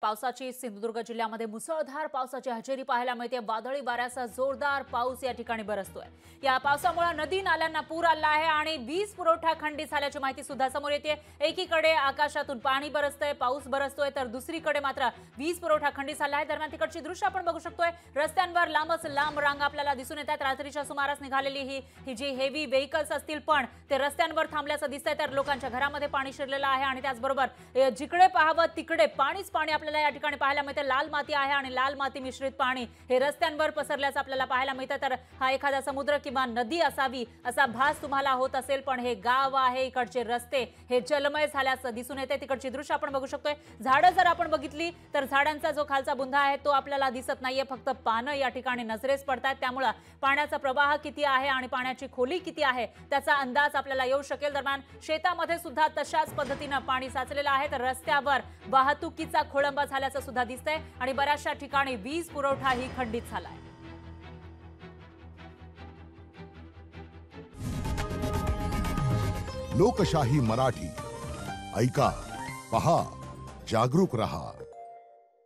पावसाची सिंधुदुर्ग जिल्ह्यामध्ये मुसळधार पावसाची हजेरी पाहायला मिळते। वादळी वाऱ्यासह जोरदार पाऊस या ठिकाणी बरसतोय। या पावसामुळे नदी नाल्यांना पूर आला आहे आणि वीज पुरवठा खंडित झाल्याची माहिती सुद्धा समोर येते। एकीकडे आकाशातून पाणी बरसतंय, पाऊस बरसतोय, तर दुसरीकडे मात्र वीज पुरवठा खंडित झाला आहे। दरम्यान तिकडची दृश्य आपण बघू शकतोय। रस्त्यांवर लांबच लांब रांगा आपल्याला दिसून येतात। रात्रीच्या सुमारास निघालेली ही जी हेवी व्हेइकल्स असतील पण ते रस्त्यांवर थांबल्याचं दिसतंय, तर लोकांच्या घरामध्ये पाणी शिरलेलं आहे आणि त्याचबरोबर जिकडे पाहावं तिकडे पाणीच पाणी आपल्याला या ठिकाणी पाहायला मिळते। लाल माती आहे आणि लाल माती मिश्रित पाणी हे रस्त्यांवर पसरल्याचं आपल्याला पाहायला मिळतं। तर हा एखादा समुद्र किंवा नदी असावी असा भास तुम्हाला होत असेल, पण हे गाव आहे, इकडचे रस्ते हे जलमय झाल्याचं दिसून येते। तिकडची दृश्य आपण बघू शकतोय। झाडं जर आपण बघितली तर झाडांचा जो खालचा बुंदा आहे तो आपल्याला दिसत नाहीये, फक्त पानं या ठिकाणी नजरेस पडतात। त्यामुळे पाण्याचा प्रवाह किती आहे आणि पाण्याची खोली किती आहे त्याचा अंदाज आपल्याला येऊ शकेल। दरम्यान शेतामध्ये सुद्धा तशाच पद्धतीने पाणी साचलेलं आहे, तर रस्त्यावर वाहतुकीचा खोळंबा झाल्याचं सुद्धा दिसतंय आणि बऱ्याचशा ठिकाणी वीज पुरवठाही खंडित झालाय। लोकशाही मराठी ऐका, पहा, जागरूक रहा।